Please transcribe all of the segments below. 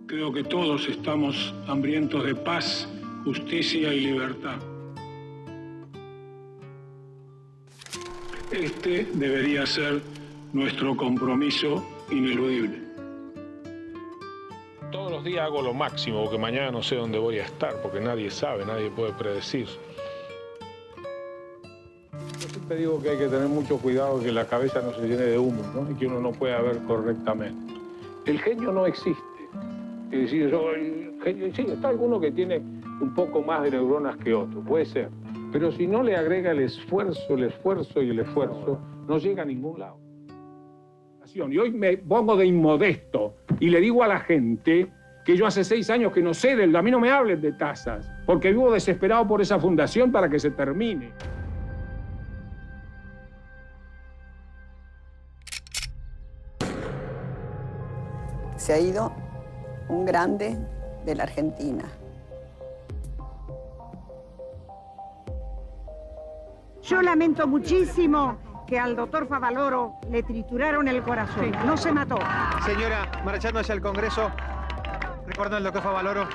Creo que todos estamos hambrientos de paz, justicia y libertad. Este debería ser nuestro compromiso ineludible. Todos los días hago lo máximo, porque mañana no sé dónde voy a estar, porque nadie sabe, nadie puede predecir. Yo siempre digo que hay que tener mucho cuidado que la cabeza no se llene de humo, ¿no? Y que uno no pueda ver correctamente. El genio no existe. Es decir, el genio, sí, está alguno que tiene un poco más de neuronas que otro, puede ser. Pero si no le agrega el esfuerzo, no llega a ningún lado. Y hoy me pongo de inmodesto y le digo a la gente que yo hace 6 años que no sé a mí no me hablen de tasas, porque vivo desesperado por esa fundación para que se termine. Se ha ido un grande de la Argentina. Yo lamento muchísimo que al doctor Favaloro le trituraron el corazón. No se mató. Señora, marchando hacia el Congreso, ¿recuerda al doctor Favaloro?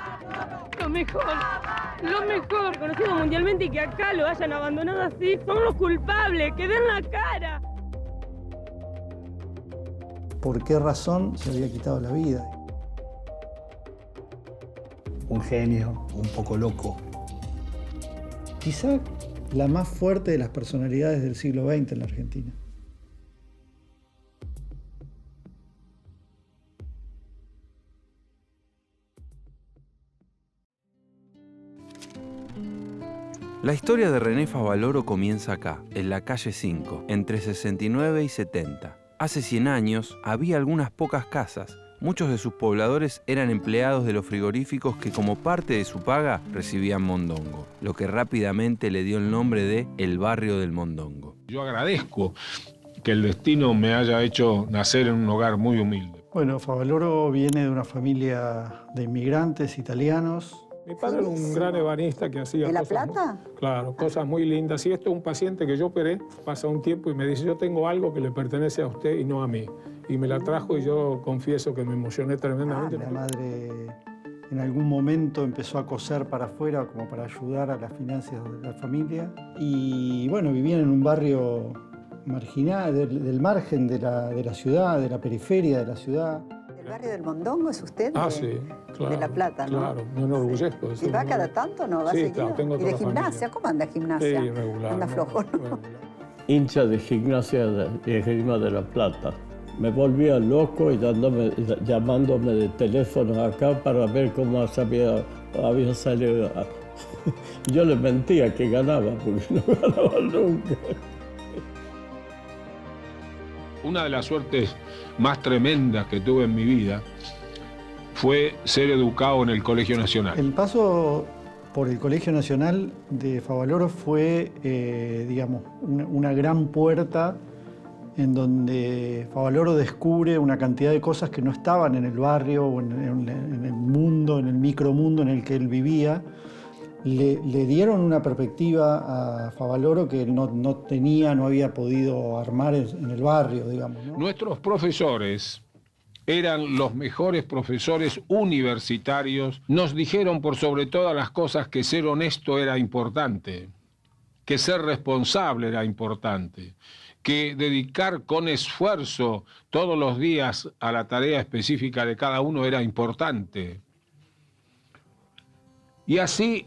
Lo mejor, conocido mundialmente, y que acá lo hayan abandonado así. Son los culpables, que den la cara. ¿Por qué razón se había quitado la vida? Un genio, un poco loco. Quizá la más fuerte de las personalidades del siglo XX en la Argentina. La historia de René Favaloro comienza acá, en la calle 5, entre 69 y 70. Hace 100 años había algunas pocas casas. Muchos de sus pobladores eran empleados de los frigoríficos que como parte de su paga recibían mondongo, lo que rápidamente le dio el nombre de El Barrio del Mondongo. Yo agradezco que el destino me haya hecho nacer en un hogar muy humilde. Bueno, Favaloro viene de una familia de inmigrantes italianos. Mi padre era un gran ebanista que hacía ¿En La cosas Plata? Claro, cosas muy lindas. Y esto es un paciente que yo operé, pasa un tiempo y me dice, yo tengo algo que le pertenece a usted y no a mí. Y me la trajo y yo confieso que me emocioné tremendamente. La madre en algún momento empezó a coser para afuera como para ayudar a las finanzas de la familia. Y bueno, vivían en un barrio marginal, del margen de la ciudad, de la periferia de la ciudad. ¿El barrio del Mondongo es usted? Sí, claro. De La Plata, ¿no? Claro, me enorgullezco. ¿Y va cada tanto, no? ¿Va Sí, seguido? claro, tengo ¿Y de toda la gimnasia? familia. ¿Cómo anda gimnasia? Sí, regular. Anda flojo, ¿no? Regular. Hincha de Gimnasia y Esgrima de La Plata. Me volvía loco y llamándome de teléfono acá para ver cómo había salido. Yo le mentía que ganaba, porque no ganaba nunca. Una de las suertes más tremendas que tuve en mi vida fue ser educado en el Colegio Nacional. El paso por el Colegio Nacional de Favaloro fue, digamos, una gran puerta en donde Favaloro descubre una cantidad de cosas que no estaban en el barrio o en el mundo, en el micromundo en el que él vivía. Le dieron una perspectiva a Favaloro que no tenía, no había podido armar en el barrio, digamos, ¿no? Nuestros profesores eran los mejores profesores universitarios. Nos dijeron por sobre todas las cosas que ser honesto era importante, que ser responsable era importante, que dedicar con esfuerzo todos los días a la tarea específica de cada uno era importante. Y así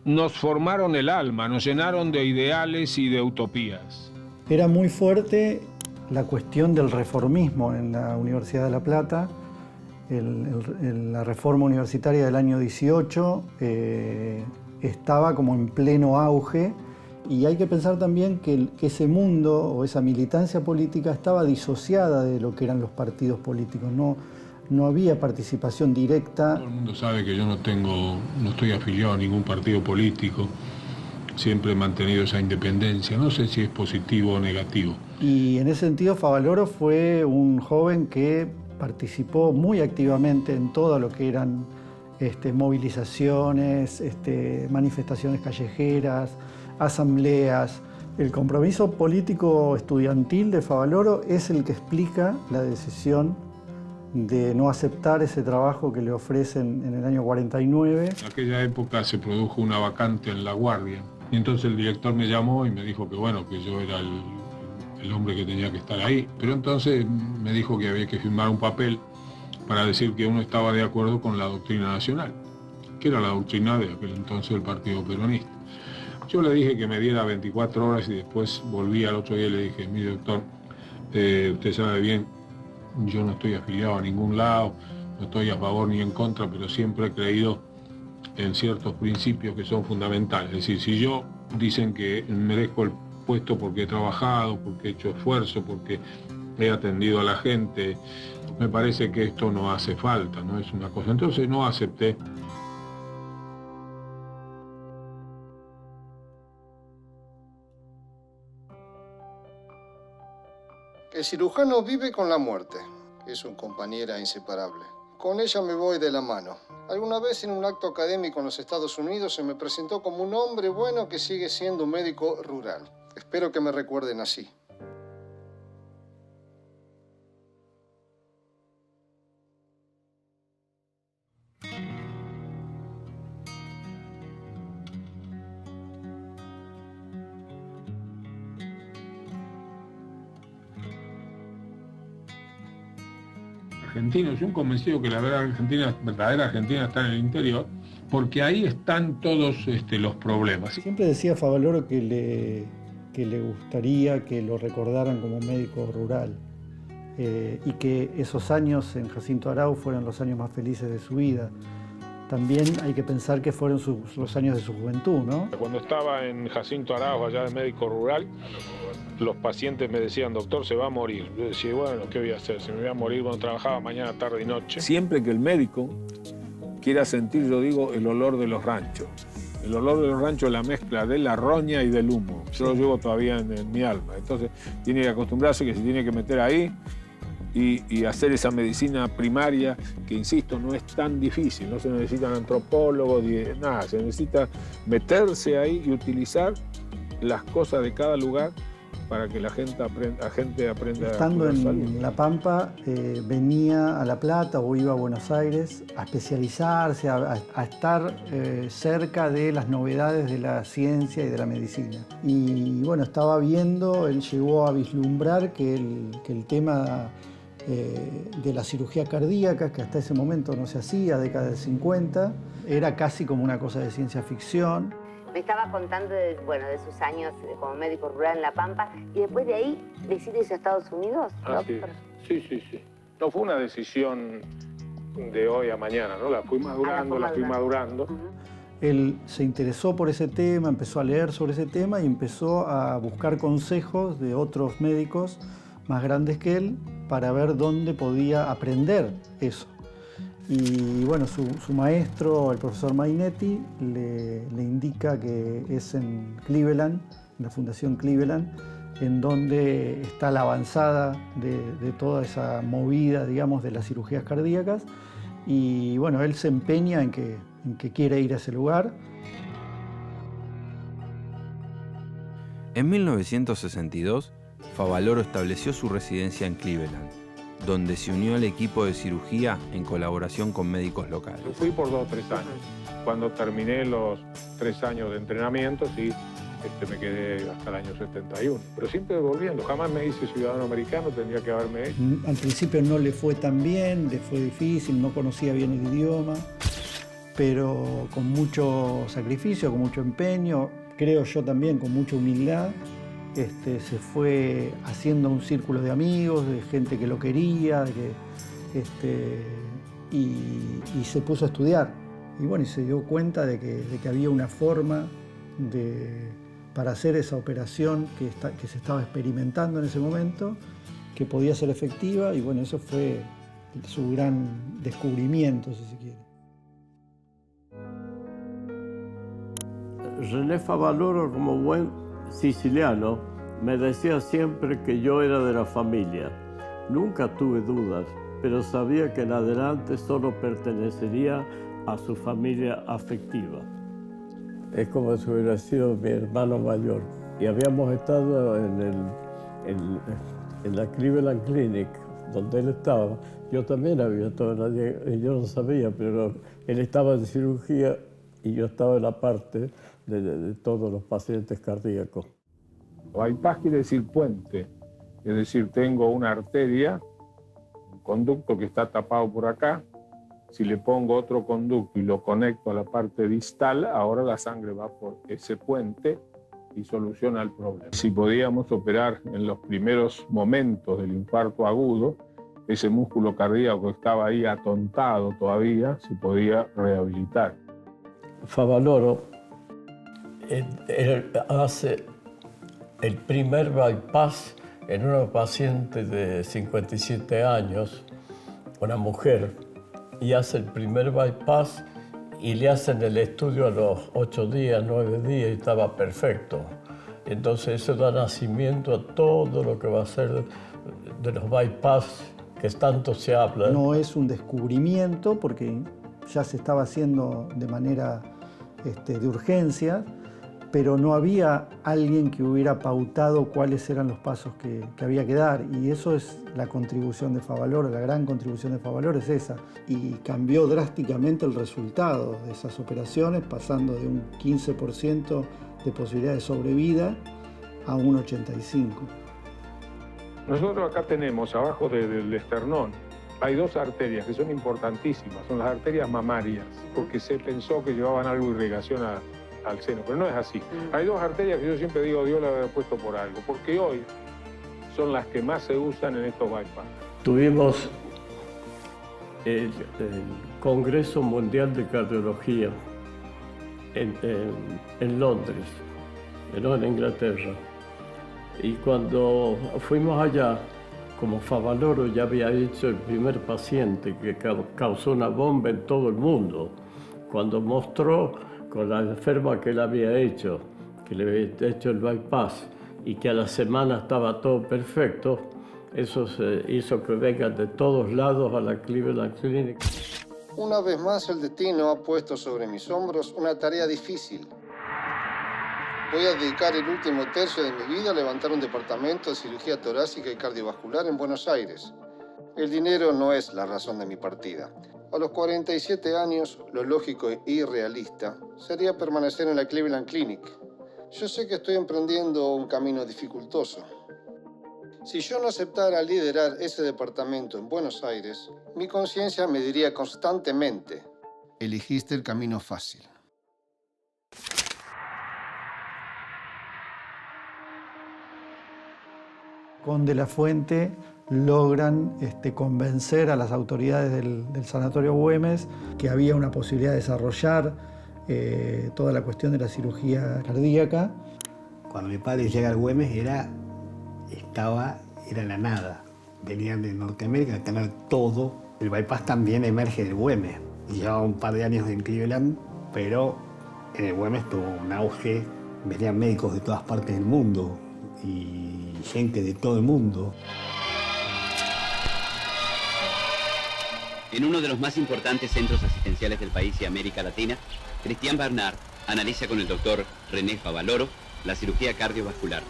nos formaron el alma, nos llenaron de ideales y de utopías. Era muy fuerte la cuestión del reformismo en la Universidad de La Plata. La reforma universitaria del año 18 estaba como en pleno auge. Y hay que pensar también que ese mundo o esa militancia política estaba disociada de lo que eran los partidos políticos. No había participación directa. Todo el mundo sabe que yo no estoy afiliado a ningún partido político. Siempre he mantenido esa independencia. No sé si es positivo o negativo. Y en ese sentido Favaloro fue un joven que participó muy activamente en todo lo que eran movilizaciones, manifestaciones callejeras, asambleas. El compromiso político estudiantil de Favaloro es el que explica la decisión de no aceptar ese trabajo que le ofrecen en el año 49. En aquella época se produjo una vacante en La Guardia y entonces el director me llamó y me dijo que bueno, que yo era el hombre que tenía que estar ahí. Pero entonces me dijo que había que firmar un papel para decir que uno estaba de acuerdo con la doctrina nacional, que era la doctrina de aquel entonces del Partido Peronista. Yo le dije que me diera 24 horas y después volví al otro día y le dije, mire doctor, usted sabe bien, yo no estoy afiliado a ningún lado, no estoy a favor ni en contra, pero siempre he creído en ciertos principios que son fundamentales. Es decir, si yo dicen que merezco el puesto porque he trabajado, porque he hecho esfuerzo, porque he atendido a la gente, me parece que esto no hace falta, no es una cosa. Entonces no acepté. El cirujano vive con la muerte. Es su compañera inseparable. Con ella me voy de la mano. Alguna vez en un acto académico en los Estados Unidos se me presentó como un hombre bueno que sigue siendo un médico rural. Espero que me recuerden así. Argentinos, yo convencido que la verdadera Argentina está en el interior, porque ahí están todos los problemas. Siempre decía Favaloro que le gustaría que lo recordaran como un médico rural y que esos años en Jacinto Arauz fueron los años más felices de su vida. También hay que pensar que fueron los años de su juventud, ¿no? Cuando estaba en Jacinto Arauz, allá de médico rural, los pacientes me decían, doctor, se va a morir. Yo decía, bueno, ¿qué voy a hacer? Si me voy a morir, bueno, trabajaba mañana, tarde y noche. Siempre que el médico quiera sentir, yo digo, el olor de los ranchos. El olor de los ranchos es la mezcla de la roña y del humo. Yo lo llevo todavía en mi alma. Entonces, tiene que acostumbrarse que se tiene que meter ahí y hacer esa medicina primaria, que, insisto, no es tan difícil. No se necesitan antropólogos, nada. Se necesita meterse ahí y utilizar las cosas de cada lugar para que la gente aprenda Estando a curar salud. en La Pampa, venía a La Plata o iba a Buenos Aires a especializarse, a estar cerca de las novedades de la ciencia y de la medicina. Y bueno, estaba viendo, él llegó a vislumbrar que el tema de la cirugía cardíaca, que hasta ese momento no se hacía, década del 50, era casi como una cosa de ciencia ficción. Me estaba contando de sus años como médico rural en La Pampa y después de ahí decide irse a Estados Unidos. Sí. No fue una decisión de hoy a mañana, ¿no? La fui madurando. Él se interesó por ese tema, empezó a leer sobre ese tema y empezó a buscar consejos de otros médicos más grandes que él para ver dónde podía aprender eso. Y bueno, su maestro, el profesor Mainetti, le indica que es en Cleveland, en la Fundación Cleveland, en donde está la avanzada de toda esa movida, digamos, de las cirugías cardíacas. Y bueno, él se empeña en que quiere ir a ese lugar. En 1962, Favaloro estableció su residencia en Cleveland, donde se unió al equipo de cirugía en colaboración con médicos locales. Fui por 2 o 3 años. Cuando terminé los 3 años de entrenamiento, sí, me quedé hasta el año 71. Pero siempre volviendo, jamás me hice ciudadano americano, tendría que haberme hecho. Al principio no le fue tan bien, le fue difícil, no conocía bien el idioma, pero con mucho sacrificio, con mucho empeño, creo yo también con mucha humildad, se fue haciendo un círculo de amigos, de gente que lo quería, y se puso a estudiar. Y bueno, y se dio cuenta de que había una forma para hacer esa operación que se estaba experimentando en ese momento, que podía ser efectiva, y bueno, eso fue su gran descubrimiento, si se quiere. René Favaloro, como buen siciliano, me decía siempre que yo era de la familia. Nunca tuve dudas, pero sabía que en adelante solo pertenecería a su familia afectiva. Es como si hubiera sido mi hermano mayor. Y habíamos estado en la Cleveland Clinic, donde él estaba. Yo también había estado en la... Yo no sabía, pero él estaba en cirugía y yo estaba en la parte de todos los pacientes cardíacos. Bypass quiere decir puente, es decir, tengo una arteria, un conducto que está tapado por acá. Si le pongo otro conducto y lo conecto a la parte distal, ahora la sangre va por ese puente y soluciona el problema. Si podíamos operar en los primeros momentos del infarto agudo, ese músculo cardíaco que estaba ahí atontado todavía, se podía rehabilitar. Favaloro él hace el primer bypass en una paciente de 57 años, una mujer, y hace el primer bypass y le hacen el estudio a los 8 días, 9 días y estaba perfecto. Entonces eso da nacimiento a todo lo que va a ser de los bypass que tanto se habla. No es un descubrimiento porque ya se estaba haciendo de manera de urgencia, pero no había alguien que hubiera pautado cuáles eran los pasos que había que dar. Y eso es la contribución de Favaloro, la gran contribución de Favaloro es esa. Y cambió drásticamente el resultado de esas operaciones, pasando de un 15% de posibilidad de sobrevida a un 85%. Nosotros acá tenemos, abajo del esternón, hay dos arterias que son importantísimas, son las arterias mamarias, porque se pensó que llevaban algo de irrigación al seno, pero no es así. Hay dos arterias que yo siempre digo, Dios las había puesto por algo, porque hoy son las que más se usan en estos bypass. Tuvimos el Congreso Mundial de Cardiología en Londres, no en Inglaterra. Y cuando fuimos allá, como Favaloro ya había hecho el primer paciente que causó una bomba en todo el mundo, cuando mostró con la enferma que él había hecho, que le había hecho el bypass y que a la semana estaba todo perfecto, eso hizo que vengan de todos lados a la Cleveland Clinic. Una vez más el destino ha puesto sobre mis hombros una tarea difícil. Voy a dedicar el último tercio de mi vida a levantar un departamento de cirugía torácica y cardiovascular en Buenos Aires. El dinero no es la razón de mi partida. A los 47 años, lo lógico e irrealista sería permanecer en la Cleveland Clinic. Yo sé que estoy emprendiendo un camino dificultoso. Si yo no aceptara liderar ese departamento en Buenos Aires, mi conciencia me diría constantemente: elegiste el camino fácil. Con De la Fuente logran convencer a las autoridades del Sanatorio Güemes que había una posibilidad de desarrollar toda la cuestión de la cirugía cardíaca. Cuando mi padre llega al Güemes era la nada. Venían de Norteamérica a tener todo. El bypass también emerge del Güemes. Llevaba un par de años en Cleveland, pero en el Güemes tuvo un auge. Venían médicos de todas partes del mundo y gente de todo el mundo. En uno de los más importantes centros asistenciales del país y América Latina, Cristian Bernard analiza con el doctor René Favaloro la cirugía cardiovascular.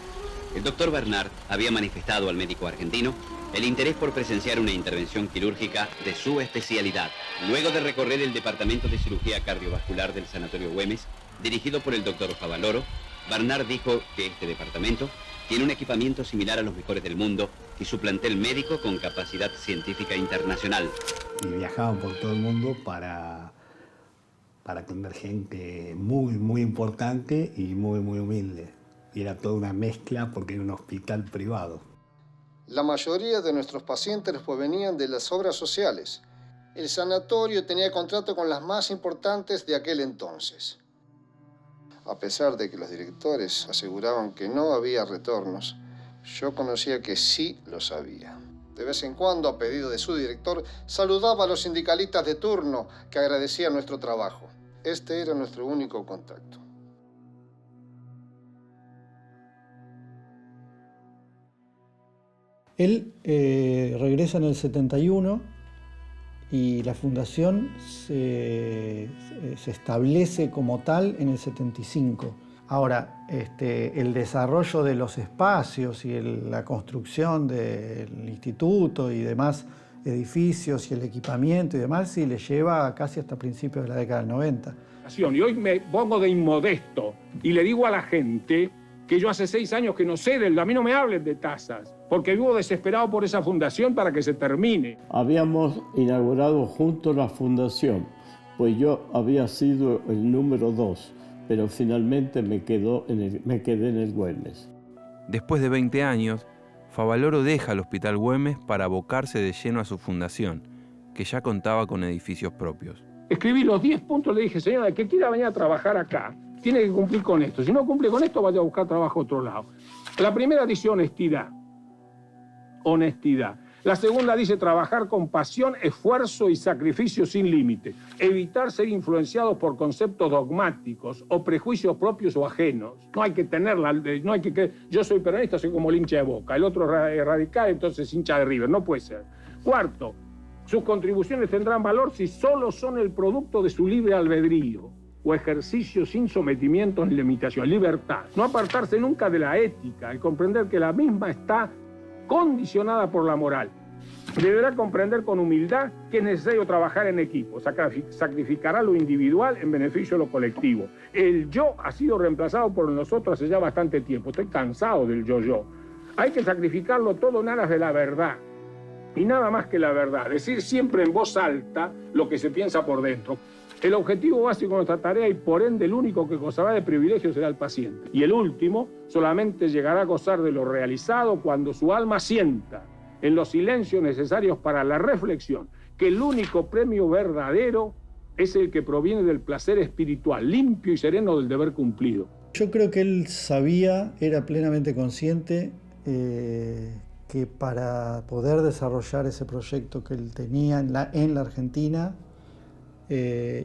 El doctor Bernard había manifestado al médico argentino el interés por presenciar una intervención quirúrgica de su especialidad. Luego de recorrer el departamento de cirugía cardiovascular del Sanatorio Güemes, dirigido por el doctor Favaloro, Bernard dijo que este departamento tiene un equipamiento similar a los mejores del mundo y su plantel médico con capacidad científica internacional. Y viajaban por todo el mundo para atender gente muy, muy importante y muy, muy humilde. Y era toda una mezcla porque era un hospital privado. La mayoría de nuestros pacientes provenían de las obras sociales. El sanatorio tenía contrato con las más importantes de aquel entonces. A pesar de que los directores aseguraban que no había retornos, yo conocía que sí los había. De vez en cuando, a pedido de su director, saludaba a los sindicalistas de turno que agradecían nuestro trabajo. Este era nuestro único contacto. Él regresa en el 71 y la fundación se establece como tal en el 75. Ahora, el desarrollo de los espacios y la construcción del instituto y demás edificios y el equipamiento y demás, y le lleva casi hasta principios de la década del 90. Y hoy me pongo de inmodesto y le digo a la gente que yo hace 6 años que no sé a mí no me hablen de tasas, porque vivo desesperado por esa fundación para que se termine. Habíamos inaugurado juntos la fundación, pues yo había sido el número 2, pero finalmente me quedé en el Güemes. Después de 20 años, Favaloro deja el Hospital Güemes para abocarse de lleno a su fundación, que ya contaba con edificios propios. Escribí los 10 puntos, le dije, señora, el que quiera venir a trabajar acá, tiene que cumplir con esto. Si no cumple con esto, vaya a buscar trabajo a otro lado. La primera dice honestidad. Honestidad. La segunda dice trabajar con pasión, esfuerzo y sacrificio sin límite. Evitar ser influenciados por conceptos dogmáticos o prejuicios propios o ajenos. No hay que tenerla, no hay que yo soy peronista, soy como el hincha de Boca. El otro es radical, entonces hincha de River. No puede ser. Cuarto, sus contribuciones tendrán valor si solo son el producto de su libre albedrío o ejercicio sin sometimientos ni limitación. Libertad. No apartarse nunca de la ética, el comprender que la misma está condicionada por la moral. Deberá comprender con humildad que es necesario trabajar en equipo. Sacrificará lo individual en beneficio de lo colectivo. El yo ha sido reemplazado por nosotros hace ya bastante tiempo. Estoy cansado del yo-yo. Hay que sacrificarlo todo en aras de la verdad. Y nada más que la verdad. Decir siempre en voz alta lo que se piensa por dentro. El objetivo básico de nuestra tarea y por ende el único que gozará de privilegios será el paciente. Y el último solamente llegará a gozar de lo realizado cuando su alma sienta, en los silencios necesarios para la reflexión, que el único premio verdadero es el que proviene del placer espiritual, limpio y sereno del deber cumplido. Yo creo que él sabía, era plenamente consciente que para poder desarrollar ese proyecto que él tenía en la Argentina,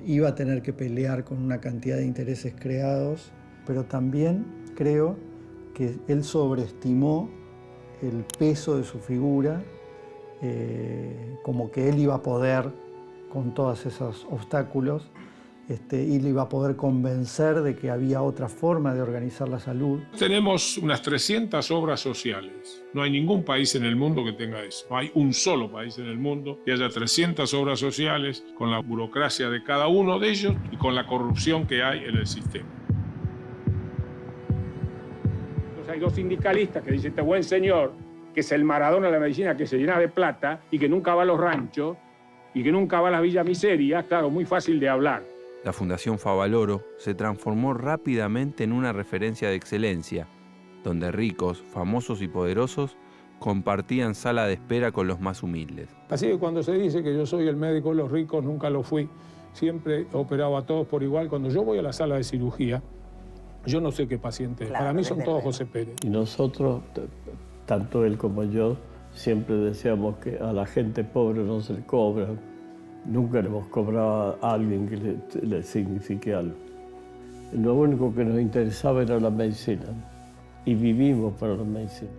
iba a tener que pelear con una cantidad de intereses creados, pero también creo que él sobreestimó el peso de su figura, como que él iba a poder con todos esos obstáculos, y le iba a poder convencer de que había otra forma de organizar la salud. Tenemos unas 300 obras sociales. No hay ningún país en el mundo que tenga eso. No hay un solo país en el mundo que haya 300 obras sociales con la burocracia de cada uno de ellos y con la corrupción que hay en el sistema. Entonces hay 2 sindicalistas que dicen, este buen señor, que es el Maradona de la medicina, que se llena de plata y que nunca va a los ranchos y que nunca va a las villas miserias, claro, muy fácil de hablar. La Fundación Favaloro se transformó rápidamente en una referencia de excelencia, donde ricos, famosos y poderosos compartían sala de espera con los más humildes. Así que cuando se dice que yo soy el médico de los ricos, nunca lo fui. Siempre operaba a todos por igual. Cuando yo voy a la sala de cirugía, yo no sé qué paciente es. Para mí son todos José Pérez. Y nosotros, tanto él como yo, siempre decíamos que a la gente pobre no se le cobra. Nunca le hemos cobrado a alguien que le signifique algo. Lo único que nos interesaba era la medicina y vivimos para la medicina.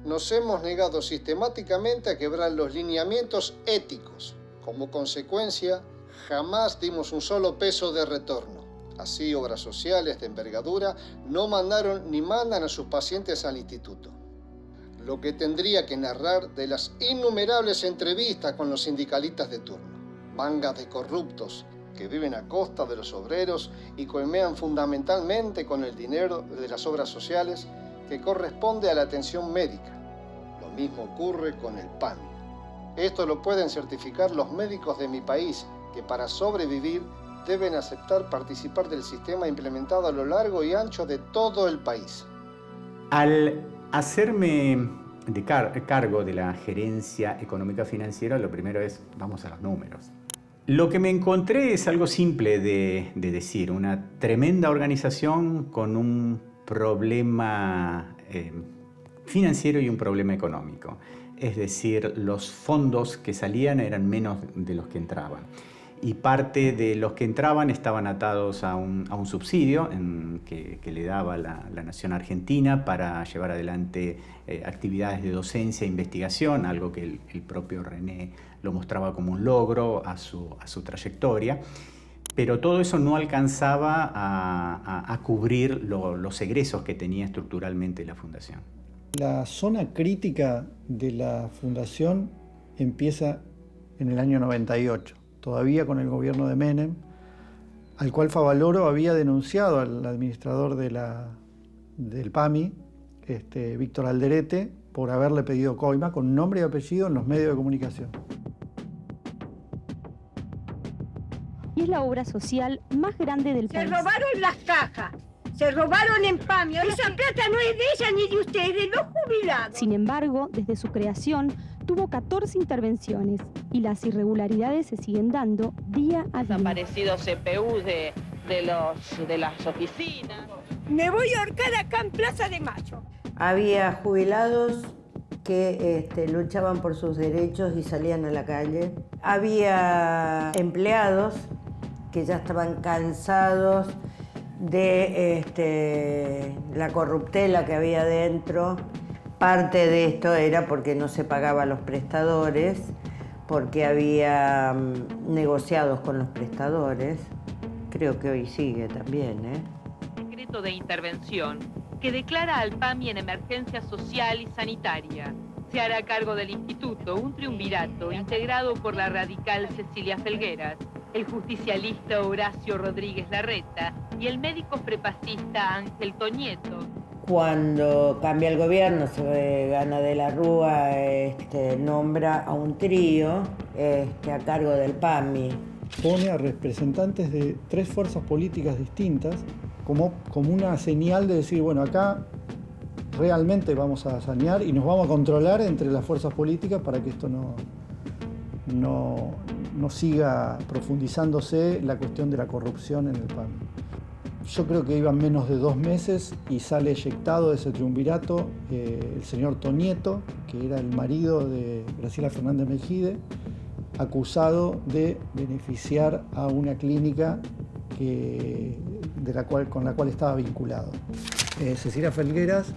Nos hemos negado sistemáticamente a quebrar los lineamientos éticos. Como consecuencia, jamás dimos un solo peso de retorno. Así, obras sociales de envergadura no mandaron ni mandan a sus pacientes al instituto. Lo que tendría que narrar de las innumerables entrevistas con los sindicalistas de turno. Mangas de corruptos que viven a costa de los obreros y coimean fundamentalmente con el dinero de las obras sociales que corresponde a la atención médica. Lo mismo ocurre con el PAN. Esto lo pueden certificar los médicos de mi país, que para sobrevivir deben aceptar participar del sistema implementado a lo largo y ancho de todo el país. Al hacerme cargo de la gerencia económica financiera, lo primero es, vamos a los números. Lo que me encontré es algo simple de decir, una tremenda organización con un problema financiero y un problema económico. Es decir, los fondos que salían eran menos de los que entraban. Y parte de los que entraban estaban atados a un subsidio que le daba la nación argentina para llevar adelante actividades de docencia e investigación, algo que el propio René lo mostraba como un logro a su trayectoria. Pero todo eso no alcanzaba a cubrir los egresos que tenía estructuralmente la fundación. La zona crítica de la fundación empieza en el año 98, todavía con el gobierno de Menem, al cual Favaloro había denunciado al administrador del PAMI, Víctor Alderete, por haberle pedido coima con nombre y apellido en los medios de comunicación. Y es la obra social más grande del país. Se robaron las cajas, se robaron en PAMI. Esa plata no es de ella ni de ustedes, de los jubilados. Sin embargo, desde su creación, tuvo 14 intervenciones y las irregularidades se siguen dando día a día. Desaparecidos CPU de las oficinas. Me voy a ahorcar acá en Plaza de Mayo. Había jubilados que luchaban por sus derechos y salían a la calle. Había empleados que ya estaban cansados de la corruptela que había dentro. Parte de esto era porque no se pagaba a los prestadores, porque había negociados con los prestadores. Creo que hoy sigue también, Decreto de intervención que declara al PAMI en emergencia social y sanitaria. Se hará cargo del instituto un triunvirato integrado por la radical Cecilia Felgueras, el justicialista Horacio Rodríguez Larreta y el médico prepacista Ángel Tonieto. Cuando cambia el gobierno, Gana de la Rúa nombra a un trío a cargo del PAMI. Pone a representantes de 3 fuerzas políticas distintas como una señal de decir, bueno, acá realmente vamos a sanear y nos vamos a controlar entre las fuerzas políticas para que esto no siga profundizándose la cuestión de la corrupción en el PAMI. Yo creo que iban menos de 2 meses y sale eyectado de ese triunvirato el señor Tonieto, que era el marido de Graciela Fernández Mejide, acusado de beneficiar a una clínica con la cual estaba vinculado. Cecilia Felgueras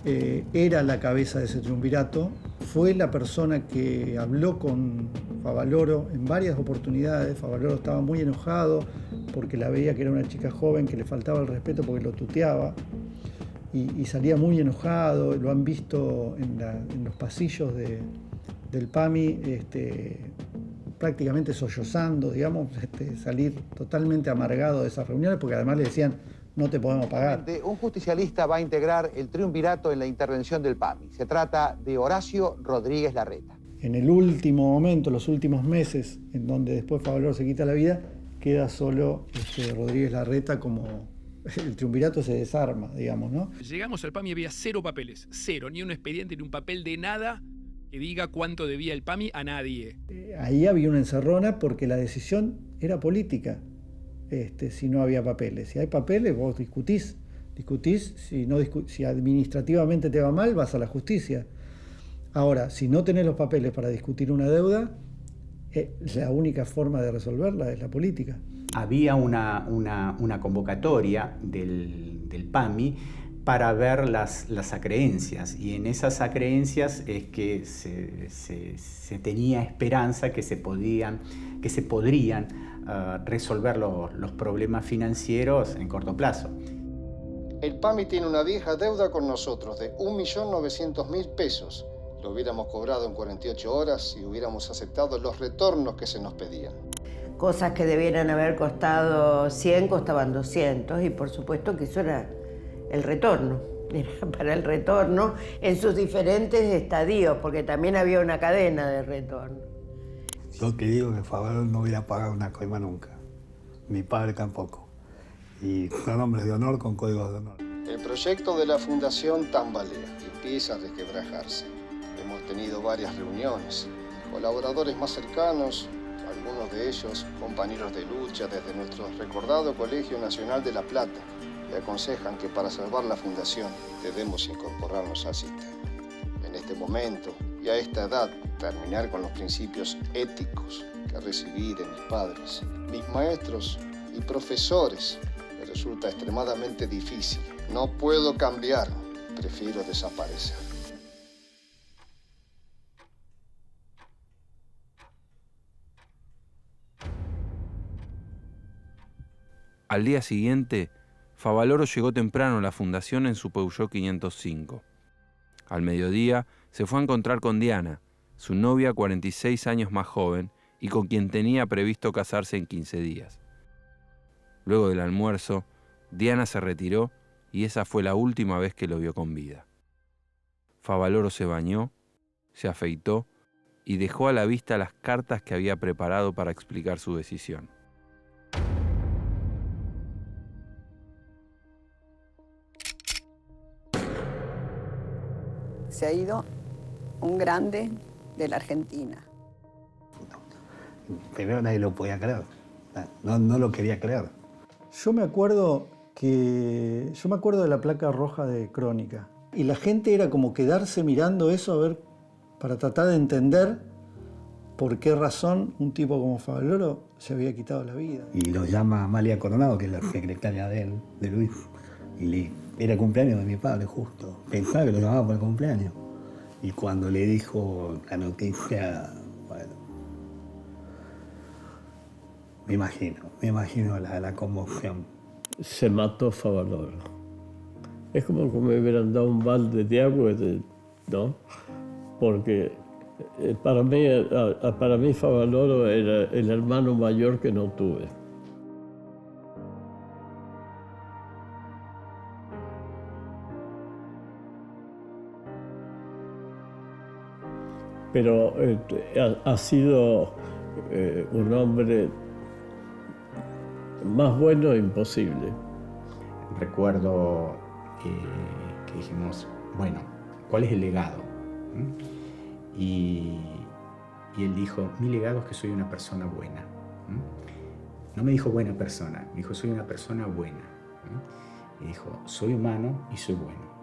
era la cabeza de ese triunvirato, fue la persona que habló con Favaloro en varias oportunidades. Favaloro estaba muy enojado porque la veía que era una chica joven que le faltaba el respeto porque lo tuteaba y salía muy enojado. Lo han visto en los pasillos del PAMI prácticamente sollozando, digamos, salir totalmente amargado de esas reuniones porque además le decían no te podemos pagar. Un justicialista va a integrar el triunvirato en la intervención del PAMI. Se trata de Horacio Rodríguez Larreta. En el último momento, los últimos meses, en donde después Favaloro se quita la vida, queda solo Rodríguez Larreta como el triunvirato se desarma, digamos, ¿no? Llegamos al PAMI y había 0 papeles, 0, ni un expediente, ni un papel de nada que diga cuánto debía el PAMI a nadie. Ahí había una encerrona porque la decisión era política. Si no había papeles. Si hay papeles, vos discutís, si administrativamente te va mal, vas a la justicia. Ahora, si no tenés los papeles para discutir una deuda, la única forma de resolverla es la política. Había una convocatoria del PAMI para ver las acreencias, y en esas acreencias es que se tenía esperanza que se podrían resolver los problemas financieros en corto plazo. El PAMI tiene una vieja deuda con nosotros de 1.900.000 pesos. Lo hubiéramos cobrado en 48 horas si hubiéramos aceptado los retornos que se nos pedían. Cosas que debieran haber costado 100 costaban 200 y por supuesto que eso era el retorno. Era para el retorno en sus diferentes estadios, porque también había una cadena de retorno. Yo que digo que Favaloro no hubiera pagado una coima nunca. Mi padre tampoco. Y son hombres de honor con códigos de honor. El proyecto de la Fundación tambalea, empieza a resquebrajarse. Hemos tenido varias reuniones. Colaboradores más cercanos, algunos de ellos compañeros de lucha desde nuestro recordado Colegio Nacional de La Plata, le aconsejan que para salvar la Fundación debemos incorporarnos al sistema. En este momento y a esta edad, terminar con los principios éticos que recibí de mis padres, mis maestros y profesores, me resulta extremadamente difícil. No puedo cambiar, prefiero desaparecer. Al día siguiente, Favaloro llegó temprano a la fundación en su Peugeot 505. Al mediodía se fue a encontrar con Diana, su novia 46 años más joven y con quien tenía previsto casarse en 15 días. Luego del almuerzo, Diana se retiró y esa fue la última vez que lo vio con vida. Favaloro se bañó, se afeitó y dejó a la vista las cartas que había preparado para explicar su decisión. Se ha ido un grande de la Argentina. Primero nadie lo podía creer. No lo quería creer. Yo me acuerdo de la placa roja de Crónica. Y la gente era como quedarse mirando eso a ver, para tratar de entender por qué razón un tipo como Favaloro se había quitado la vida. Y lo llama Amalia Coronado, que es la secretaria de él, de Luis. Y era cumpleaños de mi padre, justo. Pensaba que lo llamaba por el cumpleaños. Y cuando le dijo la noticia, bueno, me imagino la conmoción. Se mató Favaloro. Es como que me hubieran dado un balde de agua, ¿no? Porque para mí Favaloro era el hermano mayor que no tuve. Pero ha sido un hombre más bueno imposible. Recuerdo que dijimos, bueno, ¿cuál es el legado? Y él dijo, mi legado es que soy una persona buena. No me dijo buena persona, me dijo, soy una persona buena. Y dijo, soy humano y soy bueno.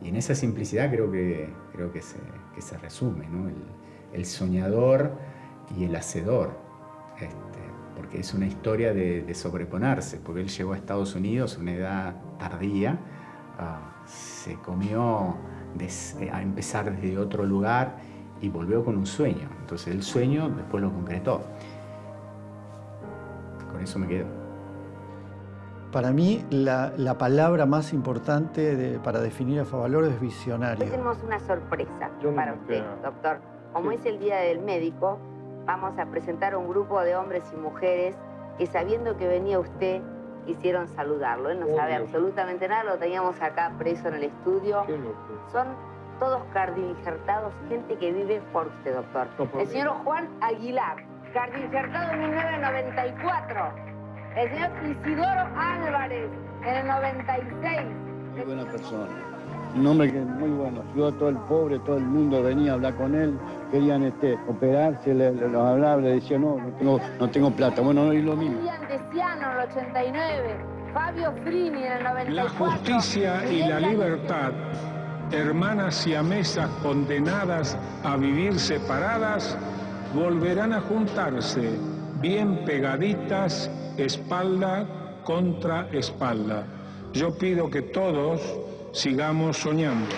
Y en esa simplicidad creo que se resume, ¿no? El soñador y el hacedor, porque es una historia de sobreponerse, porque él llegó a Estados Unidos a una edad tardía, se comió a empezar desde otro lugar y volvió con un sueño. Entonces el sueño después lo concretó. Con eso me quedo. Para mí, la palabra más importante para definir a Favaloro es visionario. Hoy tenemos una sorpresa para usted, doctor. Como es el Día del Médico, vamos a presentar a un grupo de hombres y mujeres que, sabiendo que venía usted, quisieron saludarlo. Él no sabe absolutamente nada, lo teníamos acá preso en el estudio. Son todos cardioinjertados, gente que vive por usted, doctor. El señor Juan Aguilar, cardioinjertado en 1994. El señor Isidoro Álvarez, en el 96. Muy buena persona. Un hombre que es muy bueno. Ayudó a todo el pobre, todo el mundo venía a hablar con él. Querían operarse, los hablaba, le decía, no tengo plata. Bueno, y lo mismo. Ian Deciano, en el 89. Fabio Frini, en el 94. La justicia y la libertad, hermanas siamesas condenadas a vivir separadas, volverán a juntarse, bien pegaditas, espalda contra espalda. Yo pido que todos sigamos soñando.